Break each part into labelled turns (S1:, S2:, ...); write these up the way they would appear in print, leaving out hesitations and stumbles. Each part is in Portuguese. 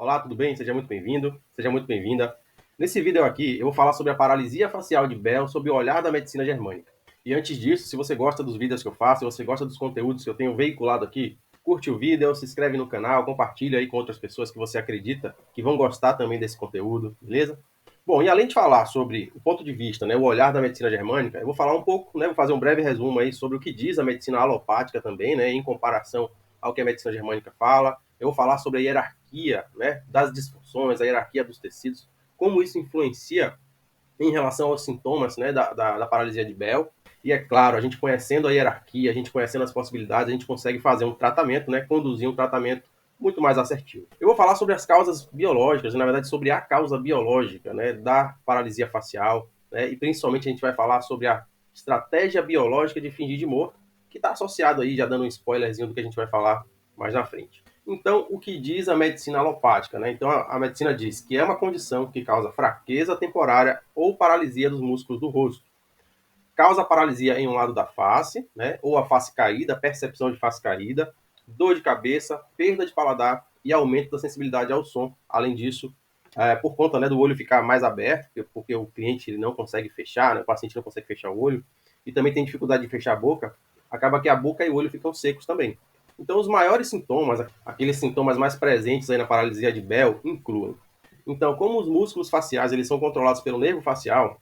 S1: Olá, tudo bem? Seja muito bem-vindo, seja muito bem-vinda. Nesse vídeo aqui, eu vou falar sobre a paralisia facial de Bell sob o olhar da medicina germânica. E antes disso, se você gosta dos vídeos que eu faço, se você gosta dos conteúdos que eu tenho veiculado aqui, curte o vídeo, se inscreve no canal, compartilha aí com outras pessoas que você acredita que vão gostar também desse conteúdo, beleza? Bom, e além de falar sobre o ponto de vista, né, o olhar da medicina germânica, eu vou falar um pouco, né, vou fazer um breve resumo aí sobre o que diz a medicina alopática também, né, em comparação ao que a medicina germânica fala. Eu vou falar sobre a hierarquia, né, das disfunções, a hierarquia dos tecidos, como isso influencia em relação aos sintomas, né, da paralisia de Bell. E é claro, a gente conhecendo a hierarquia, a gente conhecendo as possibilidades, a gente consegue fazer um tratamento, né, conduzir um tratamento muito mais assertivo. Eu vou falar sobre as causas biológicas, na verdade sobre a causa biológica, né, da paralisia facial, né, e principalmente a gente vai falar sobre a estratégia biológica de fingir de morto, que está associado aí, já dando um spoilerzinho do que a gente vai falar mais na frente. Então, o que diz a medicina alopática? Né? Então, a medicina diz que é uma condição que causa fraqueza temporária ou paralisia dos músculos do rosto. Causa paralisia em um lado da face, né? Ou a face caída, percepção de face caída, dor de cabeça, perda de paladar e aumento da sensibilidade ao som. Além disso, por conta, né, do olho ficar mais aberto, porque o cliente ele não consegue fechar, né? O paciente não consegue fechar o olho, e também tem dificuldade de fechar a boca, acaba que a boca e o olho ficam secos também. Então, os maiores sintomas, aqueles sintomas mais presentes aí na paralisia de Bell, incluem. Então, como os músculos faciais eles são controlados pelo nervo facial,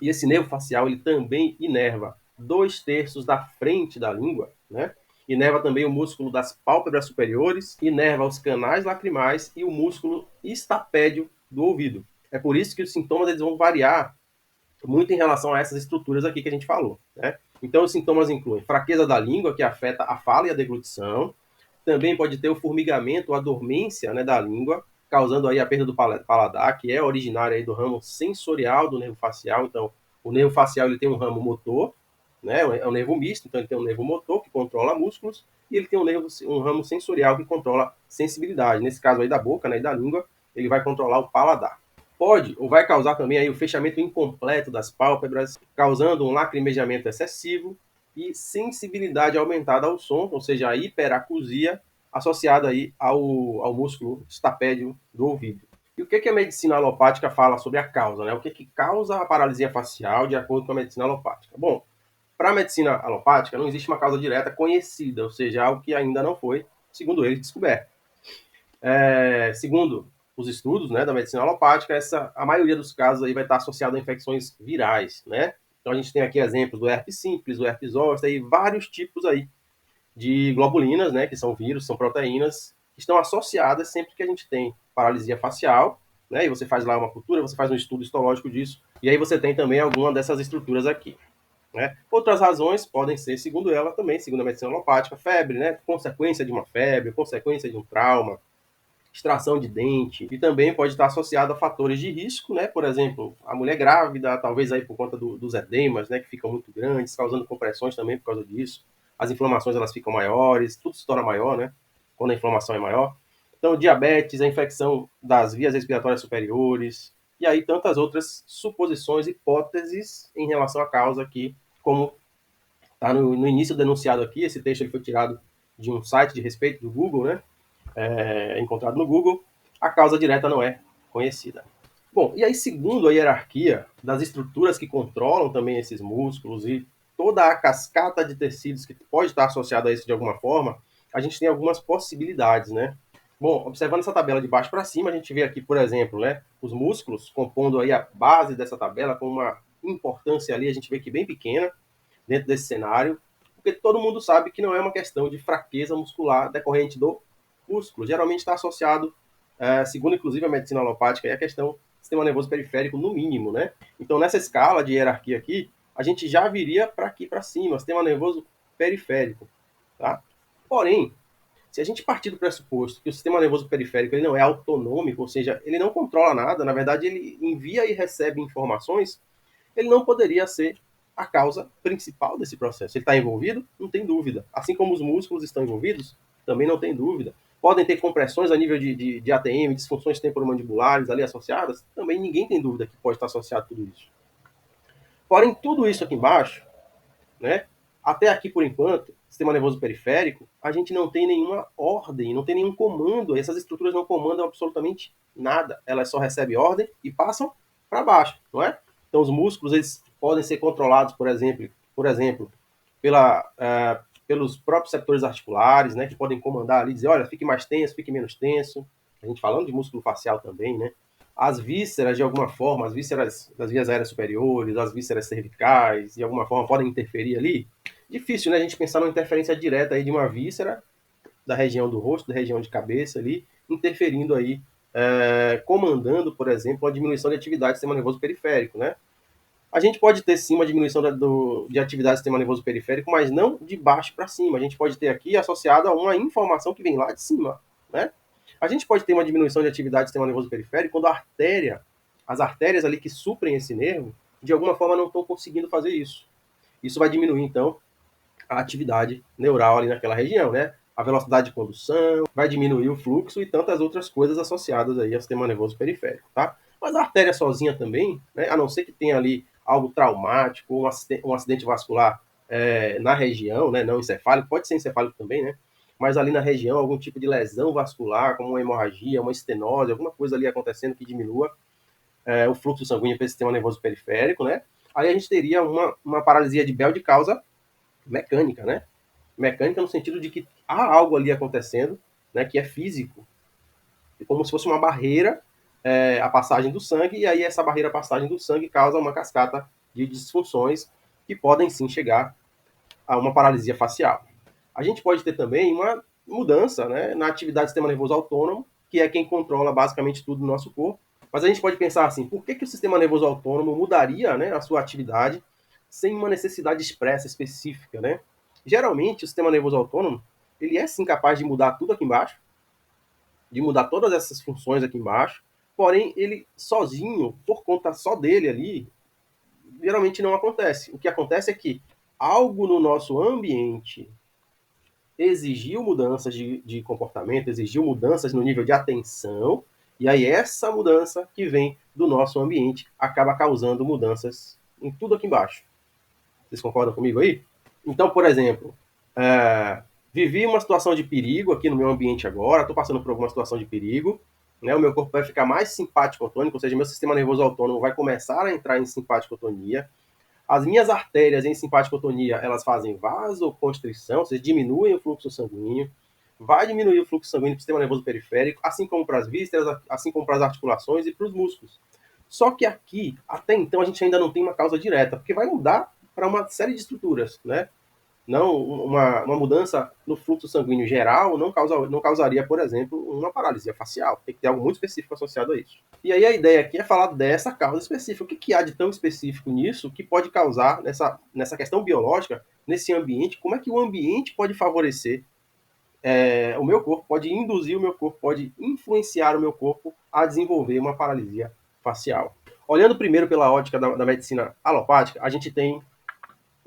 S1: e esse nervo facial ele também inerva 2/3 da frente da língua, né? Inerva também o músculo das pálpebras superiores, inerva os canais lacrimais e o músculo estapédio do ouvido. É por isso que os sintomas eles vão variar muito em relação a essas estruturas aqui que a gente falou, né? Então, os sintomas incluem fraqueza da língua, que afeta a fala e a deglutição. Também pode ter o formigamento, a dormência, né, da língua, causando aí a perda do paladar, que é originária aí do ramo sensorial do nervo facial. Então, o nervo facial ele tem um ramo motor, né, é um nervo misto, então ele tem um nervo motor que controla músculos e ele tem um ramo sensorial que controla sensibilidade. Nesse caso aí da boca, né, e da língua, ele vai controlar o paladar. Pode ou vai causar também aí o fechamento incompleto das pálpebras, causando um lacrimejamento excessivo e sensibilidade aumentada ao som, ou seja, a hiperacusia associada aí ao músculo estapédio do ouvido. E o que a medicina alopática fala sobre a causa, né? O que causa a paralisia facial de acordo com a medicina alopática? Bom, para a medicina alopática não existe uma causa direta conhecida, ou seja, algo que ainda não foi, segundo eles, descoberto. Segundo os estudos, né, da medicina alopática, a maioria dos casos aí vai estar associada a infecções virais, né? Então a gente tem aqui exemplos do herpes simples, do herpes zoster e vários tipos aí de globulinas, né, que são vírus, são proteínas, que estão associadas sempre que a gente tem paralisia facial, né, e você faz lá uma cultura, você faz um estudo histológico disso, e aí você tem também alguma dessas estruturas aqui. Né? Outras razões podem ser, segundo ela também, segundo a medicina alopática, febre, né, consequência de uma febre, consequência de um trauma, extração de dente, e também pode estar associado a fatores de risco, né? Por exemplo, a mulher grávida, talvez aí por conta dos edemas, né, que ficam muito grandes, causando compressões também por causa disso. As inflamações elas ficam maiores, tudo se torna maior, né? Quando a inflamação é maior. Então, diabetes, a infecção das vias respiratórias superiores, e aí tantas outras suposições, hipóteses em relação à causa aqui, como está no início denunciado aqui, esse texto ele foi tirado de um site de respeito do Google, né? Encontrado no Google, a causa direta não é conhecida. Bom, e aí, segundo a hierarquia das estruturas que controlam também esses músculos e toda a cascata de tecidos que pode estar associada a isso de alguma forma, a gente tem algumas possibilidades, né? Bom, observando essa tabela de baixo para cima, a gente vê aqui, por exemplo, né, os músculos compondo aí a base dessa tabela com uma importância ali, a gente vê que bem pequena dentro desse cenário, porque todo mundo sabe que não é uma questão de fraqueza muscular decorrente do músculo. Geralmente está associado, segundo inclusive a medicina alopática, é a questão do sistema nervoso periférico no mínimo, né? Então, nessa escala de hierarquia aqui, a gente já viria para aqui para cima, sistema nervoso periférico, tá? Porém, se a gente partir do pressuposto que o sistema nervoso periférico ele não é autonômico, ou seja, ele não controla nada, na verdade ele envia e recebe informações, ele não poderia ser a causa principal desse processo. Ele está envolvido? Não tem dúvida. Assim como os músculos estão envolvidos, também não tem dúvida. Podem ter compressões a nível de ATM, disfunções temporomandibulares ali associadas? Também ninguém tem dúvida que pode estar associado a tudo isso. Porém, tudo isso aqui embaixo, né, até aqui por enquanto, sistema nervoso periférico, a gente não tem nenhuma ordem, não tem nenhum comando, essas estruturas não comandam absolutamente nada, elas só recebem ordem e passam para baixo, não é? Então os músculos eles podem ser controlados, por exemplo pelos próprios setores articulares, né, que podem comandar ali, dizer, olha, fique mais tenso, fique menos tenso. A gente falando de músculo facial também, né? As vísceras, de alguma forma, as vísceras das vias aéreas superiores, as vísceras cervicais, de alguma forma podem interferir ali. Difícil, né, a gente pensar numa interferência direta aí de uma víscera da região do rosto, da região de cabeça ali, interferindo aí, comandando, por exemplo, a diminuição de atividade do sistema nervoso periférico, né? A gente pode ter sim uma diminuição de atividade do sistema nervoso periférico, mas não de baixo para cima. A gente pode ter aqui associada a uma informação que vem lá de cima, né? A gente pode ter uma diminuição de atividade do sistema nervoso periférico quando as artérias ali que suprem esse nervo, de alguma forma não estão conseguindo fazer isso. Isso vai diminuir, então, a atividade neural ali naquela região, né? A velocidade de condução, vai diminuir o fluxo e tantas outras coisas associadas aí ao sistema nervoso periférico, tá? Mas a artéria sozinha também, né? A não ser que tenha ali algo traumático, um acidente vascular na região, né? Não encefálico, pode ser encefálico também, né? Mas ali na região, algum tipo de lesão vascular, como uma hemorragia, uma estenose, alguma coisa ali acontecendo que diminua o fluxo sanguíneo para esse sistema nervoso periférico, né? Aí a gente teria uma paralisia de Bell de causa mecânica, né? Mecânica no sentido de que há algo ali acontecendo, né, que é físico, como se fosse uma barreira a passagem do sangue, e aí essa barreira a passagem do sangue causa uma cascata de disfunções que podem sim chegar a uma paralisia facial. A gente pode ter também uma mudança, né, na atividade do sistema nervoso autônomo, que é quem controla basicamente tudo no nosso corpo. Mas a gente pode pensar assim, por que o sistema nervoso autônomo mudaria, né, a sua atividade sem uma necessidade expressa específica, né? Geralmente, o sistema nervoso autônomo, ele é sim capaz de mudar tudo aqui embaixo, de mudar todas essas funções aqui embaixo, porém, ele sozinho, por conta só dele ali, geralmente não acontece. O que acontece é que algo no nosso ambiente exigiu mudanças de comportamento, exigiu mudanças no nível de atenção, e aí essa mudança que vem do nosso ambiente acaba causando mudanças em tudo aqui embaixo. Vocês concordam comigo aí? Então, por exemplo, vivi uma situação de perigo aqui no meu ambiente agora, estou passando por alguma situação de perigo, né? O meu corpo vai ficar mais simpático-otônico, ou seja, meu sistema nervoso autônomo vai começar a entrar em simpático-otonia. As minhas artérias em simpático-otonia, elas fazem vasoconstrição, ou seja, diminuem o fluxo sanguíneo, vai diminuir o fluxo sanguíneo para o sistema nervoso periférico, assim como para as vísceras, assim como para as articulações e para os músculos. Só que aqui, até então, a gente ainda não tem uma causa direta, porque vai mudar para uma série de estruturas, né? Não, uma mudança no fluxo sanguíneo geral não causaria, por exemplo, uma paralisia facial. Tem que ter algo muito específico associado a isso. E aí a ideia aqui é falar dessa causa específica. O que há de tão específico nisso que pode causar, nessa questão biológica, nesse ambiente, como é que o ambiente pode favorecer o meu corpo, pode induzir o meu corpo, pode influenciar o meu corpo a desenvolver uma paralisia facial. Olhando primeiro pela ótica da medicina alopática, a gente tem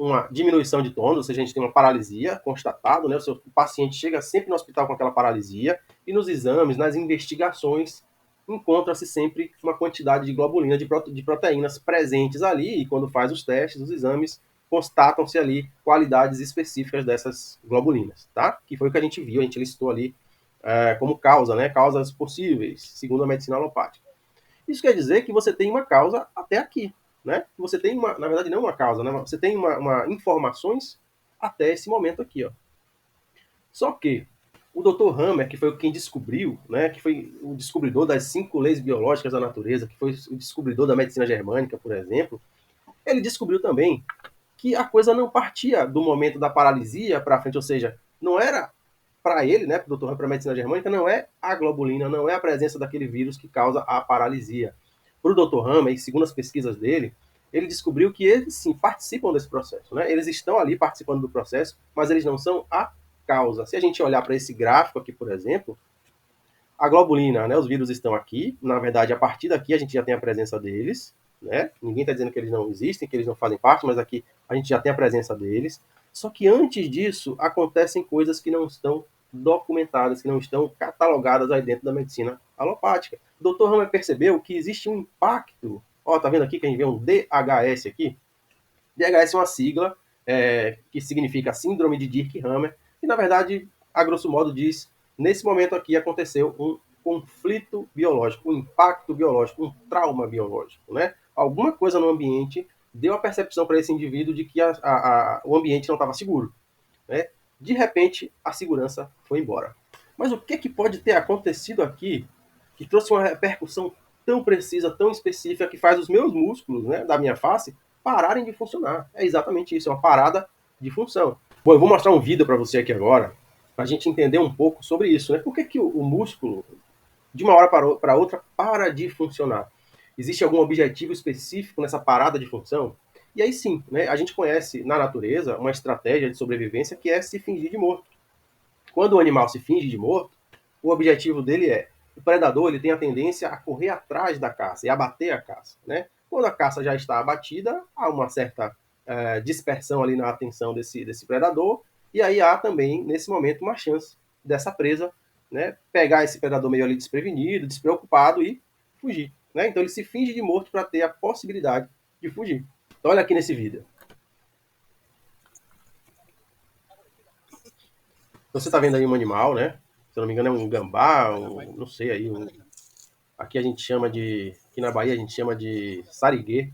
S1: uma diminuição de tônus, ou seja, a gente tem uma paralisia constatado, né? O paciente chega sempre no hospital com aquela paralisia e nos exames, nas investigações, encontra-se sempre uma quantidade de globulina, de proteínas presentes ali, e quando faz os testes, os exames, constatam-se ali qualidades específicas dessas globulinas, tá? Que foi o que a gente viu, a gente listou ali como causa, né? Causas possíveis, segundo a medicina alopática. Isso quer dizer que você tem uma causa até aqui, né? Você tem na verdade não uma causa, né? Você tem informações até esse momento aqui, ó. Só que o Dr. Hammer, que foi quem descobriu, né? Que foi o descobridor das 5 leis biológicas da natureza, que foi o descobridor da medicina germânica, por exemplo, ele descobriu também que a coisa não partia do momento da paralisia para frente, ou seja, não era para ele, né, para o Dr. para a medicina germânica, não é a globulina, não é a presença daquele vírus que causa a paralisia. Para o Dr. Hammer, segundo as pesquisas dele, ele descobriu que eles sim participam desse processo, né? Eles estão ali participando do processo, mas eles não são a causa. Se a gente olhar para esse gráfico aqui, por exemplo, a globulina, né, os vírus estão aqui, na verdade, a partir daqui a gente já tem a presença deles, né? Ninguém está dizendo que eles não existem, que eles não fazem parte, mas aqui a gente já tem a presença deles. Só que antes disso, acontecem coisas que não estão documentadas, que não estão catalogadas aí dentro da medicina alopática. O Dr. Hammer percebeu que existe um impacto. Ó, tá vendo aqui que a gente vê um DHS aqui? DHS é uma sigla que significa síndrome de Dirk-Hammer, e na verdade, a grosso modo diz, nesse momento aqui aconteceu um conflito biológico, um impacto biológico, um trauma biológico, né? Alguma coisa no ambiente deu a percepção para esse indivíduo de que o ambiente não estava seguro, né? De repente, a segurança foi embora. Mas o que pode ter acontecido aqui que trouxe uma repercussão tão precisa, tão específica, que faz os meus músculos, né, da minha face pararem de funcionar? É exatamente isso, é uma parada de função. Bom, eu vou mostrar um vídeo para você aqui agora, para a gente entender um pouco sobre isso, né? Por que o músculo, de uma hora para outra, para de funcionar? Existe algum objetivo específico nessa parada de função? E aí sim, né, a gente conhece na natureza uma estratégia de sobrevivência que é se fingir de morto. Quando o animal se finge de morto, o objetivo dele é, o predador ele tem a tendência a correr atrás da caça e abater a caça, né? Quando a caça já está abatida, há uma certa dispersão ali na atenção desse predador, e aí há também, nesse momento, uma chance dessa presa, né, pegar esse predador meio ali desprevenido, despreocupado e fugir, né? Então ele se finge de morto para ter a possibilidade de fugir. Então olha aqui nesse vídeo. Você está vendo aí um animal, né? Se eu não me engano é um gambá, não sei aí, aqui a gente chama de, aqui na Bahia a gente chama de sariguê.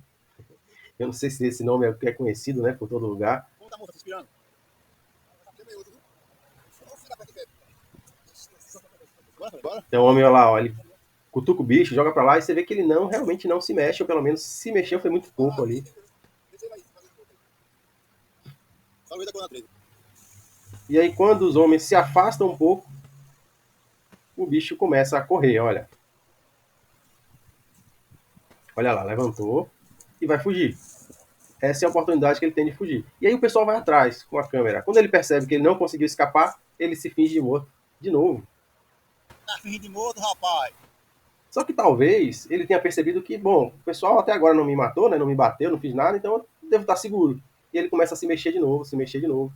S1: Eu não sei se esse nome é conhecido, né, por todo lugar. Então o homem, olha lá, ó, ele cutuca o bicho, joga para lá e você vê que ele realmente não se mexe, ou pelo menos se mexeu foi muito pouco ali. E aí quando os homens se afastam um pouco, o bicho começa a correr, olha. Olha lá, levantou e vai fugir. Essa é a oportunidade que ele tem de fugir. E aí o pessoal vai atrás com a câmera. Quando ele percebe que ele não conseguiu escapar, ele se finge de morto de novo.
S2: Tá fingindo de morto, rapaz.
S1: Só que talvez ele tenha percebido que, bom, o pessoal até agora não me matou, né? Não me bateu, não fiz nada, então eu devo estar seguro. E ele começa a se mexer de novo, se mexer de novo.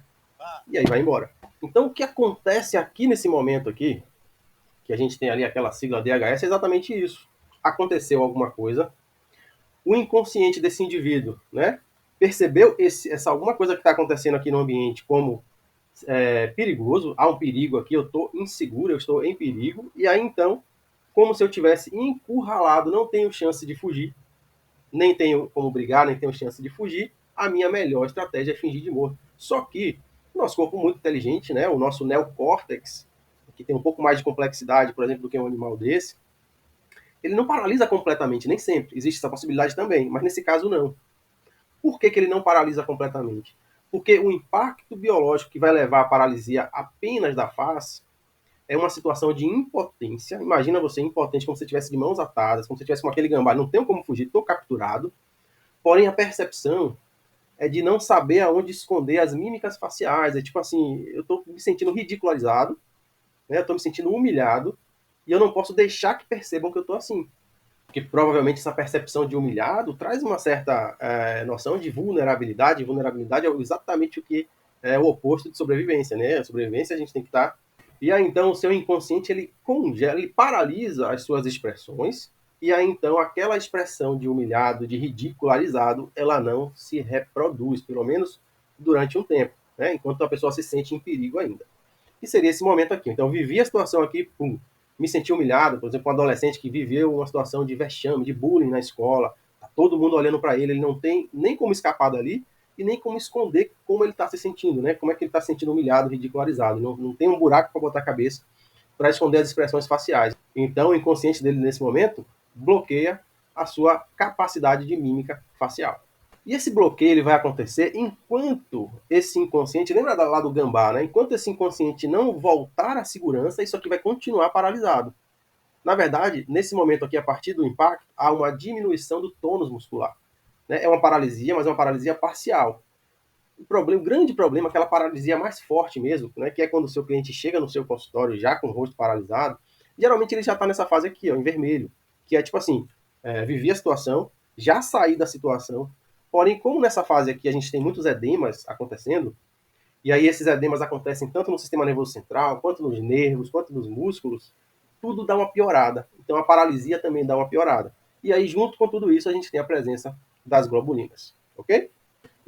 S1: E aí vai embora. Então o que acontece aqui nesse momento aqui, que a gente tem ali aquela sigla DHS, é exatamente isso. Aconteceu alguma coisa, o inconsciente desse indivíduo, né? Percebeu essa alguma coisa que está acontecendo aqui no ambiente como perigoso, há um perigo aqui, eu estou inseguro, eu estou em perigo, e aí então, como se eu tivesse encurralado, não tenho chance de fugir, nem tenho como brigar, nem tenho chance de fugir, a minha melhor estratégia é fingir de morto. Só que o nosso corpo é muito inteligente, né? O nosso neocórtex, que tem um pouco mais de complexidade, por exemplo, do que um animal desse, ele não paralisa completamente, nem sempre. Existe essa possibilidade também, mas nesse caso não. Por que ele não paralisa completamente? Porque o impacto biológico que vai levar à paralisia apenas da face é uma situação de impotência. Imagina você impotente, como se você estivesse de mãos atadas, como se você estivesse com aquele gambá, não tenho como fugir, estou capturado. Porém, a percepção é de não saber aonde esconder as mímicas faciais. É tipo assim, eu estou me sentindo ridicularizado, né? Eu estou me sentindo humilhado, e eu não posso deixar que percebam que eu estou assim. Porque provavelmente essa percepção de humilhado traz uma certa noção de vulnerabilidade. Vulnerabilidade é exatamente o que é o oposto de sobrevivência, né? A sobrevivência a gente tem que estar. E aí então o seu inconsciente ele congela, ele paralisa as suas expressões. E aí então aquela expressão de humilhado, de ridicularizado, ela não se reproduz, pelo menos durante um tempo, né? Enquanto a pessoa se sente em perigo ainda. E seria esse momento aqui. Então, eu vivi a situação aqui, pum, me senti humilhado, por exemplo, um adolescente que viveu uma situação de vexame, de bullying na escola, tá todo mundo olhando para ele não tem nem como escapar dali e nem como esconder como ele está se sentindo, né? Como é que ele está se sentindo humilhado, ridicularizado. Não tem um buraco para botar a cabeça para esconder as expressões faciais. Então, o inconsciente dele, nesse momento, bloqueia a sua capacidade de mímica facial. E esse bloqueio ele vai acontecer enquanto esse inconsciente, lembra lá do gambá, né? Enquanto esse inconsciente não voltar à segurança, isso aqui vai continuar paralisado. Na verdade, nesse momento aqui, a partir do impacto, há uma diminuição do tônus muscular. Né? É uma paralisia, mas é uma paralisia parcial. O grande problema é aquela paralisia mais forte mesmo, né? Que é quando o seu cliente chega no seu consultório já com o rosto paralisado. Geralmente ele já está nessa fase aqui, ó, em vermelho, que é tipo assim, vivi a situação, já saí da situação, porém, como nessa fase aqui a gente tem muitos edemas acontecendo, e aí esses edemas acontecem tanto no sistema nervoso central, quanto nos nervos, quanto nos músculos, tudo dá uma piorada. Então a paralisia também dá uma piorada. E aí, junto com tudo isso, a gente tem a presença das globulinas, ok?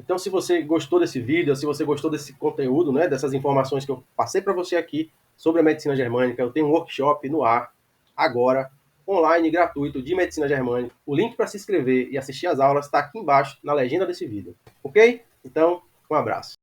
S1: Então, se você gostou desse vídeo, se você gostou desse conteúdo, né, dessas informações que eu passei para você aqui sobre a medicina germânica, eu tenho um workshop no ar, agora, online, gratuito, de medicina germânica. O link para se inscrever e assistir às aulas está aqui embaixo, na legenda desse vídeo. Ok? Então, um abraço.